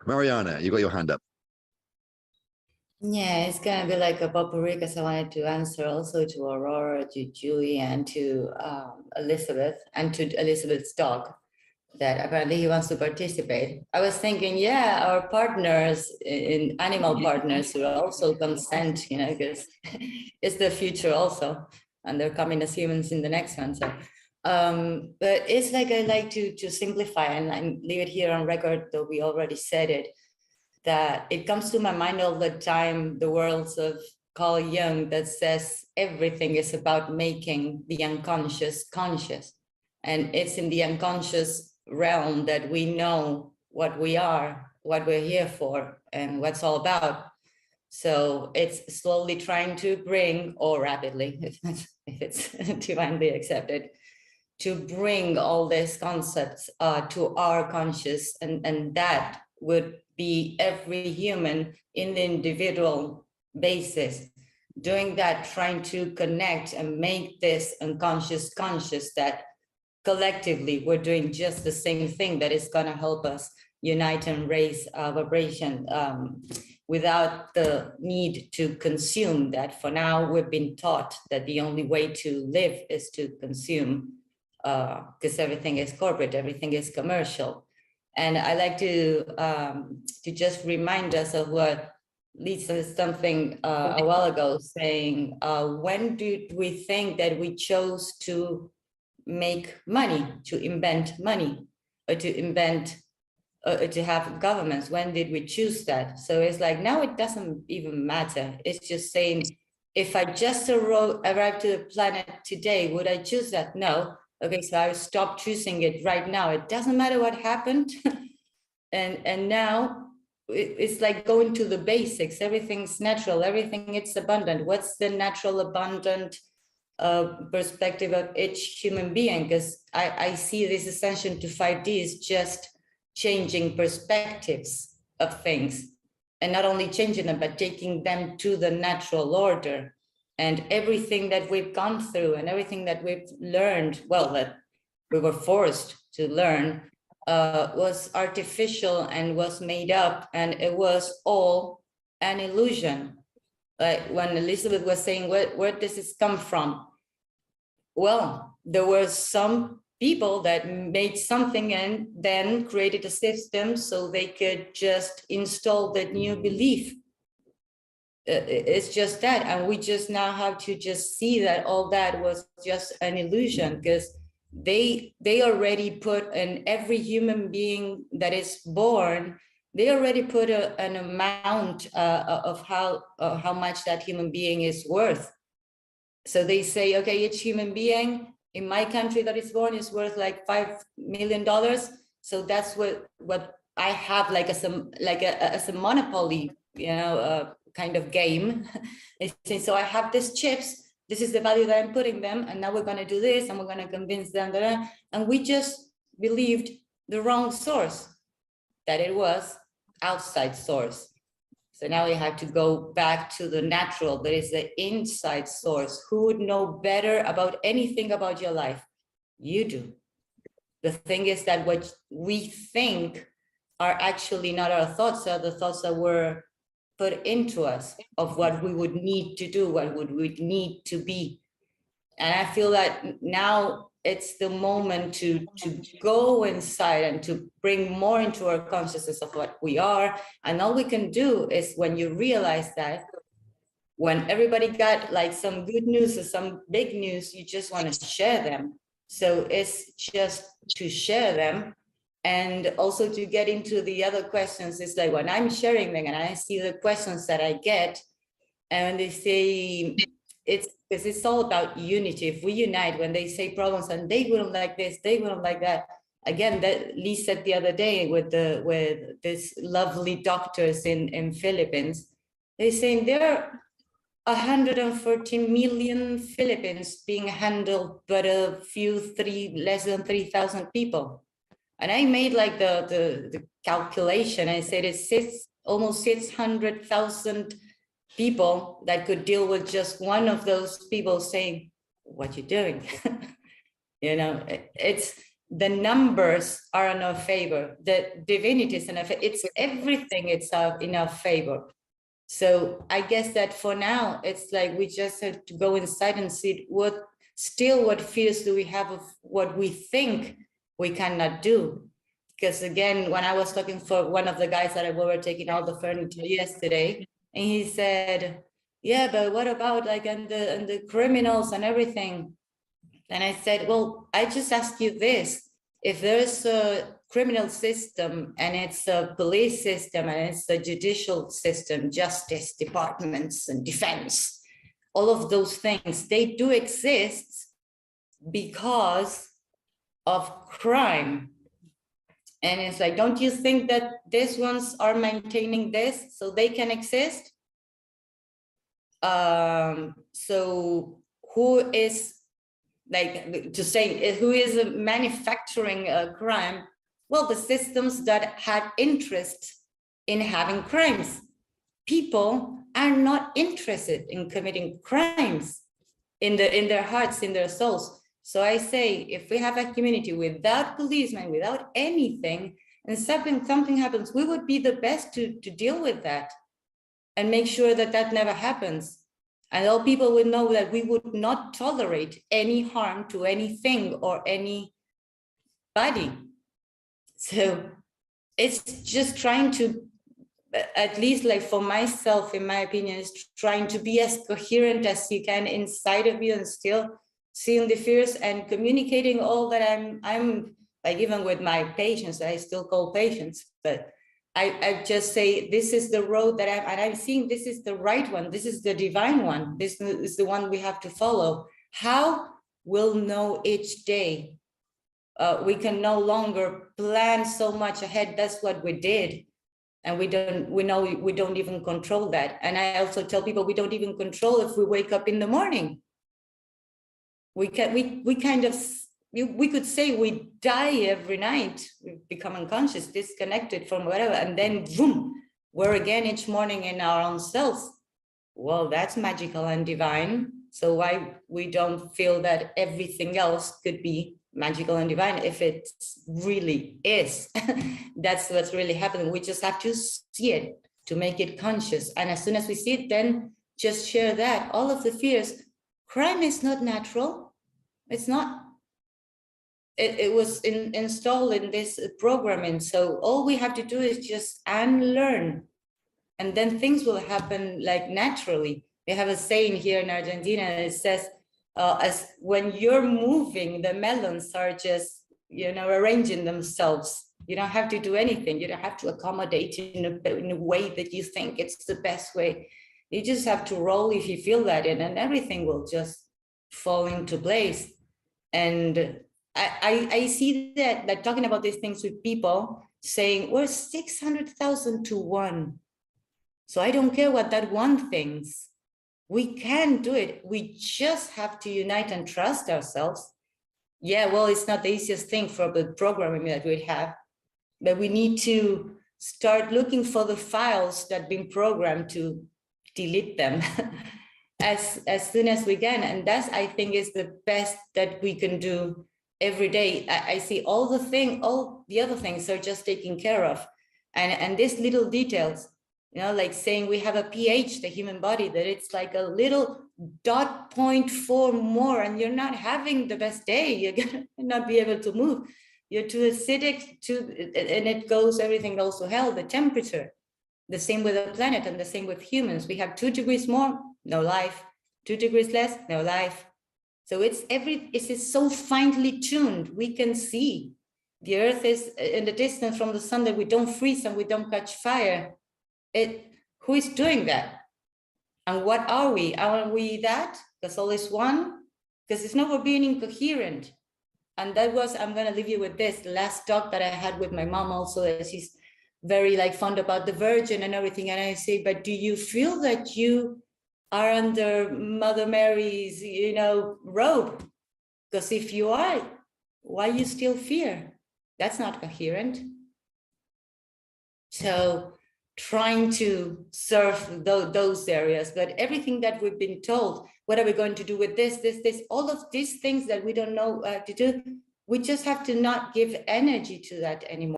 Mariana, you got your hand up. Yeah, it's gonna be like a potpourri because I wanted to answer also to Aurora, to Julie, and to Elizabeth, and to Elizabeth's dog that apparently he wants to participate. I was thinking, yeah, our partners in animal partners will also consent, because it's the future also, and they're coming as humans in the next one. So, but it's like I like to simplify and leave it here on record, though we already said it, that it comes to my mind all the time, the words of Carl Jung that says everything is about making the unconscious conscious. And it's in the unconscious realm that we know what we are, what we're here for, and what's all about. So it's slowly trying to bring, or rapidly, if it's divinely accepted, to bring all these concepts to our conscious, and that would be every human in the individual basis doing that, trying to connect and make this unconscious conscious, that collectively we're doing just the same thing that is going to help us unite and raise vibration without the need to consume. That for now we've been taught that the only way to live is to consume, because everything is corporate, everything is commercial. And I like to just remind us of what Lisa said something a while ago, saying, when did we think that we chose to make money, to invent money, or to invent, to have governments? When did we choose that? So it's like, now it doesn't even matter. It's just saying, if I just arrived to the planet today, would I choose that? No. Okay, so I stop choosing it right now. It doesn't matter what happened. and now it's like going to the basics. Everything's natural, everything is abundant. What's the natural abundant perspective of each human being? Because I see this ascension to 5D is just changing perspectives of things, and not only changing them, but taking them to the natural order. And everything that we've gone through and everything that we've learned, well, that we were forced to learn, was artificial and was made up, and it was all an illusion. Like when Elizabeth was saying, where does this come from? Well, there were some people that made something and then created a system so they could just install that new belief. It's just that, and we just now have to just see that all that was just an illusion, because they already put in every human being that is born, they already put an amount of how much that human being is worth. So they say, okay, each human being in my country that is born is worth like $5 million. So that's what I have, like as a monopoly, kind of game. They say, so I have these chips, this is the value that I'm putting them, and now we're going to do this, and we're going to convince them that, and we just believed the wrong source, that it was outside source. So now we have to go back to the natural, that is the inside source. Who would know better about anything about your life? You do. The thing is that what we think are actually not our thoughts, are the thoughts that were put into us of what we would need to do, what would we need to be. And I feel that now it's the moment to go inside and to bring more into our consciousness of what we are. And all we can do is, when you realize that, when everybody got like some good news or some big news, you just want to share them. So it's just to share them. And also to get into the other questions, it's like when I'm sharing them and I see the questions that I get, and they say, it's because it's all about unity. If we unite, when they say problems and they wouldn't like this, they wouldn't like that. Again, that Lee said the other day with this lovely doctors in Philippines, they're saying there are 114 million Philippines being handled, but less than 3,000 people. And I made like the calculation. I said it's almost 600,000 people that could deal with just one of those people saying, what you doing? It's the numbers are in our favor, the divinity is in our favor, it's everything, it's in our favor. So I guess that for now, it's like we just have to go inside and see what fears do we have of what we think we cannot do. Because again, when I was talking for one of the guys that we were taking all the furniture yesterday, and he said, yeah, but what about like and the criminals and everything? And I said, well, I just ask you this. If there's a criminal system and it's a police system and it's a judicial system, justice departments and defense, all of those things, they do exist because of crime. And it's like, don't you think that these ones are maintaining this so they can exist? So who is like to say who is manufacturing a crime? Well, the systems that had interest in having crimes. People are not interested in committing crimes in their hearts, in their souls. So I say, if we have a community without policemen, without anything, and something happens, we would be the best to deal with that and make sure that that never happens. And all people would know that we would not tolerate any harm to anything or anybody. So it's just trying to, at least like for myself, in my opinion, is trying to be as coherent as you can inside of you and still seeing the fears and communicating all that I'm like, even with my patients, I still call patients, but I just say, this is the road that I'm seeing, this is the right one, this is the divine one, this is the one we have to follow. How? We'll know each day. We can no longer plan so much ahead. That's what we did. And we don't even control that. And I also tell people, we don't even control if we wake up in the morning. We could say we die every night, we become unconscious, disconnected from whatever, and then boom, we're again each morning in our own selves. Well, that's magical and divine. So why we don't feel that everything else could be magical and divine if it really is? That's what's really happening. We just have to see it to make it conscious. And as soon as we see it, then just share that. All of the fears. Crime is not natural. It's not. It was installed in this programming. So all we have to do is just unlearn. And then things will happen like naturally. We have a saying here in Argentina, it says, as when you're moving, the melons are just, arranging themselves. You don't have to do anything. You don't have to accommodate in a way that you think it's the best way. You just have to roll if you feel that in, and everything will just fall into place. And I see that, like talking about these things with people, saying we're 600,000 to 1. So I don't care what that one thinks. We can do it. We just have to unite and trust ourselves. Yeah, well, it's not the easiest thing for the programming that we have, but we need to start looking for the files that have been programmed to delete them as soon as we can. And that's, I think, is the best that we can do every day. I see all the other things are just taken care of. And these little details, like saying we have a pH, the human body, that it's like a little 0.4 more, and you're not having the best day. You're gonna not be able to move. You're too acidic, and it goes, everything goes to hell, the temperature. The same with the planet and the same with humans. We have 2 degrees more, no life. 2 degrees less, no life. So it's so finely tuned. We can see the earth is in the distance from the sun, that we don't freeze and we don't catch fire. Who is doing that? And what are we? Are we that? Because all is one? Because it's not, we're being incoherent. And that was, I'm going to leave you with this, the last talk that I had with my mom also, she's very fond about the Virgin and everything. And I say, but do you feel that you are under Mother Mary's, robe? Because if you are, why you still fear? That's not coherent. So trying to serve those areas, but everything that we've been told, what are we going to do with this, all of these things that we don't know to do, we just have to not give energy to that anymore.